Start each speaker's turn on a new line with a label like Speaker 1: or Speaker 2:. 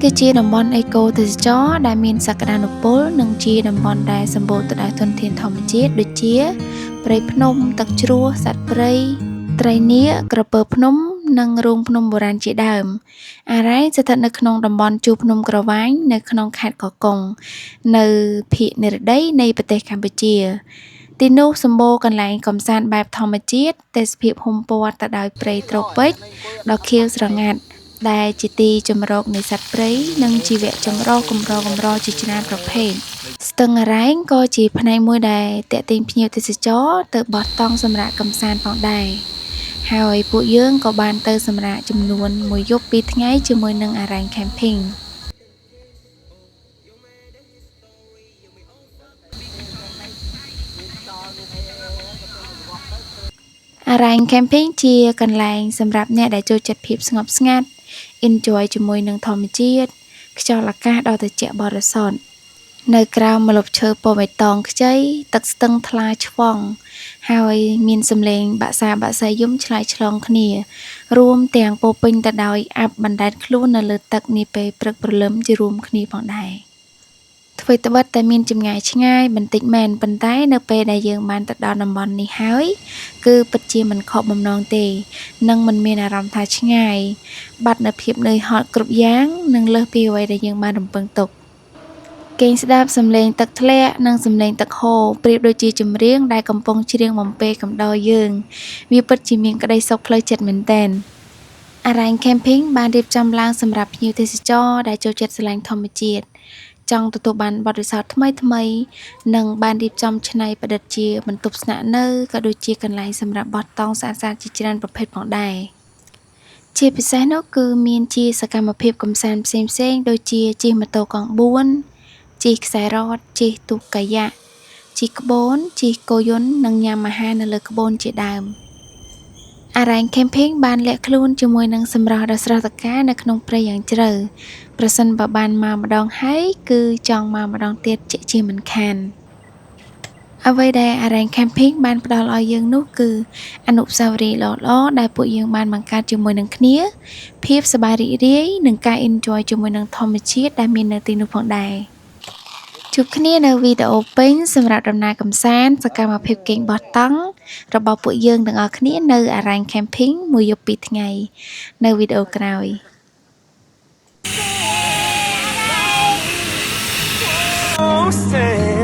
Speaker 1: គឺជាតំបន់អេកូទេសចរណ៍ដែលមានសក្តានុពលនិងជាតំបន់ដែលសម្បូរទៅដោយធនធានធម្មជាតិដូចជាព្រៃភ្នំទឹកជ្រោះសត្វព្រៃត្រីនាគក្រពើភ្នំនិងរូងភ្នំបុរាណជាដើមអារ៉ៃស្ថិតនៅក្នុងតំបន់ជួរភ្នំក្រវាញនៅក្នុងខេត្តកោះកុងនៅភាគនិរតីនៃប្រទេសកម្ពុជាទីនោះសម្បូរកន្លែងកម្សាន្តបែបធម្មជាតិទេសភាពហ៊ុំព័ទ្ធទៅដោយព្រៃត្រូពិកដ៏ខៀវស្រងាត់ដែលជាទីជម្រកនៃសត្វព្រៃនិងជីវៈចម្រុះកម្រជាច្រើនប្រភេទស្ទឹងអារ៉ែងក៏ជាផ្នែកមួយដែលទាក់ទាញភ្ញៀវទេសចរទៅបោះតង់សម្រាប់កម្សាន្តផងដែរហើយពួកយើងក៏បានទៅសម្រាកចំនួន1យប់2ថ្ងៃជាមួយនឹងអារ៉ែង Campingអារ៉ែង Camping ជាកន្លែងសម្រាប់អ្នកដែលចូលចិត្តភាពស្ងប់ស្ងាត់ enjoy ជាមួយនឹងធម្មជាតិខ្យល់អាកាសដ៏ត្រជាក់បរិសុទ្ធនៅក្រោមម្លប់ឈើពណ៌បៃតងខ្ចីទឹកស្ទឹងថ្លាឆ្វង់ហើយមានសំឡេងបាក់សាយំឆ្លើយឆ្លងគ្នារួមទាំងពោពេញទៅដោយអាប់បណ្ដែតខ្លួននៅលើទឹកនាពេលព្រឹកព្រលឹមជារួមគ្នាផងដែរអ្វីត្បិតតែមានចម្ងាយឆ្ងាយបន្តិចមែនប៉ុន្តែនៅពេលដែលយើងបានទៅដល់តំបន់នេះហើយគឺពិតជាមិនខកបំណងទេនិងមិនមានអារម្មណ៍ថាឆ្ងាយបាត់នូវភាពនឿយហត់គ្រប់យ៉ាងនិងលើសពីអ្វីដែលយើងបានរំពឹងទុកគេងស្ដាប់សំឡេងទឹកធ្លាក់និងសំឡេងទឹកហូរប្រៀបដូចជាចម្រៀងដែលកំពុងច្រៀងបំពេកំដរយើងវាពិតជាមានក្តីសុខផ្លូវចិត្តមែនទែនអារ៉ែង Camping បានរៀបចំឡើងសម្រាប់ភ្ញៀវទេសចរដែលចូលចិត្តស្រឡាញ់ធម្មជាតិចង់ទទួលបានបទពិសោធន៍ថ្មីនិងបានរៀបចំច្នៃប្រឌិតជាបន្ទប់ស្នាក់នៅក៏ដូចជាកន្លែងសម្រាប់បោះតង់ស្អាតៗជាច្រើនប្រភេទផងដែរជាពិសេសនោះគឺមានជាសកម្មភាពកម្សាន្តផ្សេងៗដូចជាជិះម៉ូតូកង់4ជិះខ្សែរ៉កជិះទូកកាយ៉ាក់ជិះក្បូនជិះគោយន្តនិងញ៉ាំអាហារនៅលើក្បូនជាដើមអារ៉ែង Camping បានលាក់ខ្លួនជាមួយនឹងសម្រស់ដ៏ស្រស់ត្រកាលនៅក្នុងព្រៃយ៉ាងជ្រៅប្រសិនបើបានមកម្ដងហើយគឺចង់មកម្ដងទៀតជាមិនខានអ្វីដែលអារ៉ែង Camping បានផ្ដល់ឲ្យយើងនោះគឺអនុស្សាវរីយ៍ល្អៗដែលពួកយើងបានបង្កើតជាមួយនឹងគ្នាភាពសប្បាយរីករាយនិងការ enjoy ជាមួយនឹងធម្មជាតិដែលមាននៅទីនោះផងដែរជួបគ្នានៅវីដេអូពេញសម្រាប់ដំណើរកម្សាន្តសកម្មភាពគេងបោះតង់របស់ពួកយើងទាំងអស់គ្នានៅអារ៉ែង Camping 1យប់2ថ្ងៃនៅវីដេអូក្រោយ
Speaker 2: Say